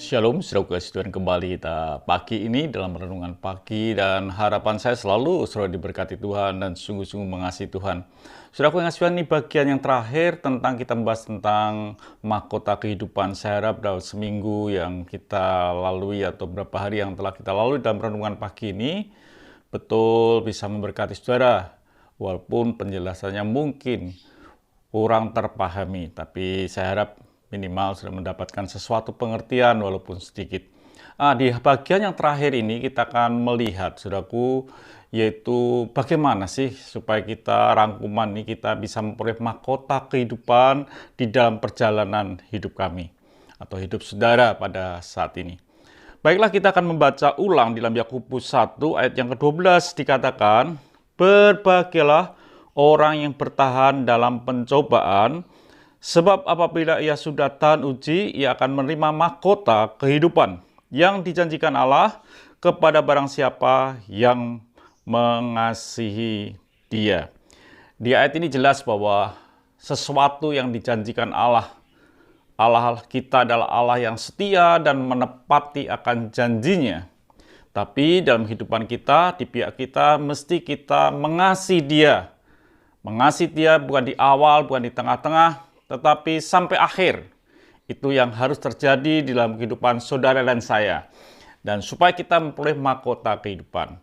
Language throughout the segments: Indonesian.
Shalom, saudara kasih Tuhan, kembali kita pagi ini dalam renungan pagi, dan harapan saya selalu saudara diberkati Tuhan dan sungguh-sungguh mengasihi Tuhan. Saudara yang kasih Tuhan, ini bagian yang terakhir tentang kita membahas tentang mahkota kehidupan. Saya harap dalam seminggu yang kita lalui atau beberapa hari yang telah kita lalui dalam renungan pagi ini betul bisa memberkati saudara, walaupun penjelasannya mungkin kurang terpahami, tapi saya harap minimal sudah mendapatkan sesuatu pengertian walaupun sedikit. Di bagian yang terakhir ini kita akan melihat, saudaraku, yaitu bagaimana sih supaya kita rangkuman ini kita bisa memperoleh mahkota kehidupan di dalam perjalanan hidup kami atau hidup saudara pada saat ini. Baiklah, kita akan membaca ulang di dalam Yakobus 1 ayat yang ke-12 dikatakan, "Berbahagialah orang yang bertahan dalam pencobaan, sebab apabila ia sudah tahan uji, ia akan menerima mahkota kehidupan yang dijanjikan Allah kepada barang siapa yang mengasihi Dia." Di ayat ini jelas bahwa sesuatu yang dijanjikan Allah kita adalah Allah yang setia dan menepati akan janjinya. Tapi dalam kehidupan kita, di pihak kita, mesti kita mengasihi Dia. Mengasihi Dia bukan di awal, bukan di tengah-tengah, tetapi sampai akhir. Itu yang harus terjadi di dalam kehidupan saudara dan saya. Dan supaya kita memperoleh mahkota kehidupan.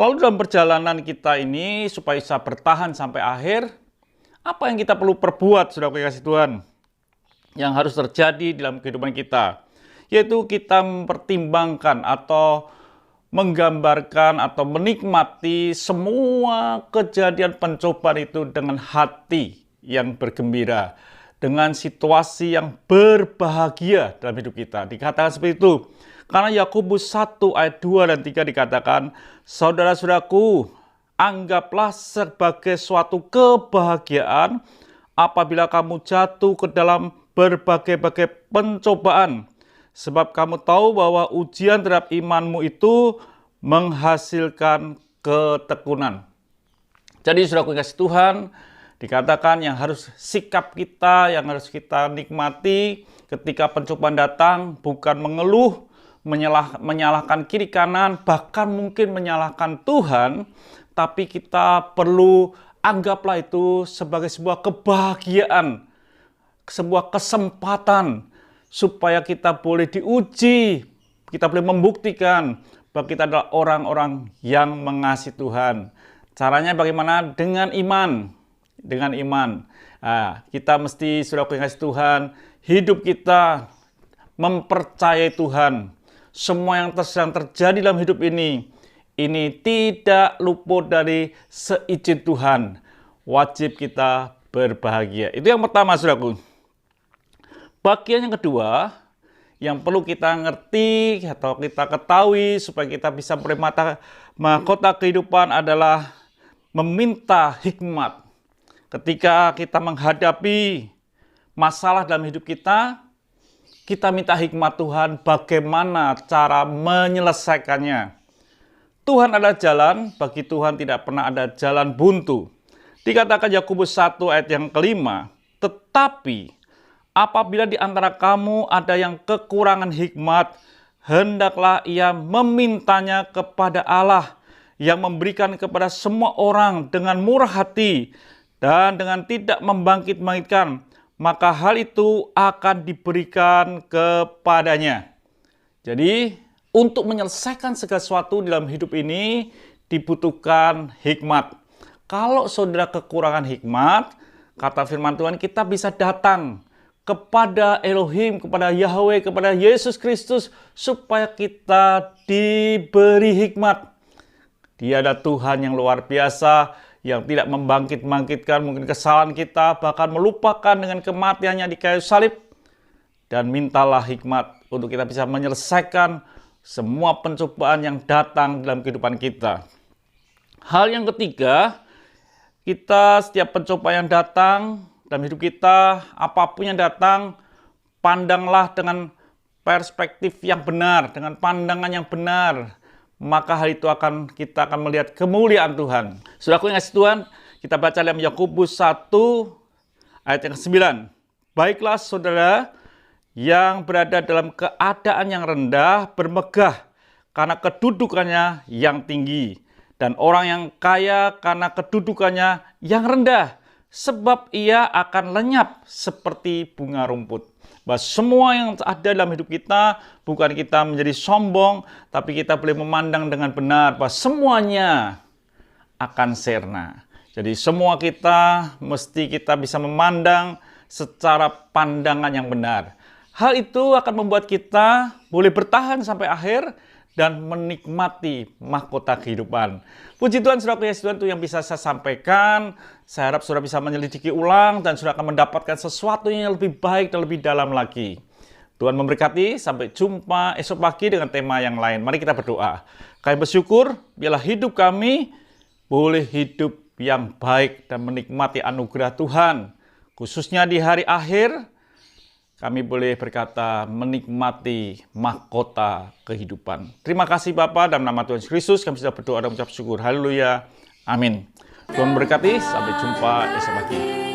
Lalu dalam perjalanan kita ini, supaya bisa bertahan sampai akhir, apa yang kita perlu perbuat, saudara kasih Tuhan? Yang harus terjadi dalam kehidupan kita, yaitu kita mempertimbangkan atau menggambarkan atau menikmati semua kejadian pencobaan itu dengan hati yang bergembira, dengan situasi yang berbahagia dalam hidup kita. Dikatakan seperti itu. Karena Yakobus 1 ayat 2 dan 3 dikatakan, "Saudara-saudaraku, anggaplah sebagai suatu kebahagiaan apabila kamu jatuh ke dalam berbagai-bagai pencobaan. Sebab kamu tahu bahwa ujian terhadap imanmu itu menghasilkan ketekunan." Jadi saudaraku kasih Tuhan, dikatakan yang harus sikap kita, yang harus kita nikmati ketika pencobaan datang, bukan mengeluh, menyalahkan kiri kanan, bahkan mungkin menyalahkan Tuhan, tapi kita perlu anggaplah itu sebagai sebuah kebahagiaan, sebuah kesempatan, supaya kita boleh diuji, kita boleh membuktikan bahwa kita adalah orang-orang yang mengasihi Tuhan. Caranya bagaimana? Dengan iman. Dengan iman. Kita mesti, saudara yang kasih Tuhan, hidup kita mempercayai Tuhan. Semua yang sedang terjadi dalam hidup ini tidak luput dari seizin Tuhan. Wajib kita berbahagia. Itu yang pertama, saudaraku. Bagian yang kedua, yang perlu kita ngerti atau kita ketahui supaya kita bisa memperoleh mahkota kehidupan adalah meminta hikmat. Ketika kita menghadapi masalah dalam hidup kita minta hikmat Tuhan bagaimana cara menyelesaikannya. Tuhan adalah jalan, bagi Tuhan tidak pernah ada jalan buntu. Dikatakan Yakobus 1 ayat yang kelima, "Tetapi apabila di antara kamu ada yang kekurangan hikmat, hendaklah ia memintanya kepada Allah yang memberikan kepada semua orang dengan murah hati dan dengan tidak membangkit-bangkitkan, maka hal itu akan diberikan kepadanya." Jadi, untuk menyelesaikan segala sesuatu dalam hidup ini dibutuhkan hikmat. Kalau saudara kekurangan hikmat, kata firman Tuhan, kita bisa datang kepada Elohim, kepada Yahweh, kepada Yesus Kristus, supaya kita diberi hikmat. Dia adalah Tuhan yang luar biasa, yang tidak membangkit-bangkitkan mungkin kesalahan kita, bahkan melupakan dengan kematiannya di kayu salib. Dan mintalah hikmat untuk kita bisa menyelesaikan semua pencobaan yang datang dalam kehidupan kita. Hal yang ketiga, kita setiap pencobaan yang datang dalam hidup kita, apapun yang datang, pandanglah dengan perspektif yang benar, dengan pandangan yang benar. Maka hal itu kita akan melihat kemuliaan Tuhan. Saudaraku yang kasih Tuhan, kita baca dalam Yakobus 1 ayat yang ke-9. "Baiklah saudara, yang berada dalam keadaan yang rendah bermegah karena kedudukannya yang tinggi, dan orang yang kaya karena kedudukannya yang rendah, sebab ia akan lenyap seperti bunga rumput. Bahwa semua yang ada dalam hidup kita, bukan kita menjadi sombong, tapi kita boleh memandang dengan benar bahwa semuanya akan sirna. Jadi semua kita bisa memandang secara pandangan yang benar. Hal itu akan membuat kita boleh bertahan sampai akhir dan menikmati mahkota kehidupan. Puji Tuhan, saudaraku ya, Tuhan, itu yang bisa saya sampaikan. Saya harap saudara bisa menyelidiki ulang dan saudara akan mendapatkan sesuatu yang lebih baik dan lebih dalam lagi. Tuhan memberkati, sampai jumpa esok pagi dengan tema yang lain. Mari kita berdoa. Kami bersyukur, biarlah hidup kami boleh hidup yang baik dan menikmati anugerah Tuhan. Khususnya di hari akhir, kami boleh berkata menikmati mahkota kehidupan. Terima kasih Bapa, dalam nama Tuhan Yesus Kristus kami sudah berdoa dan mengucap syukur. Haleluya. Amin. Tuhan memberkati, sampai jumpa esok pagi.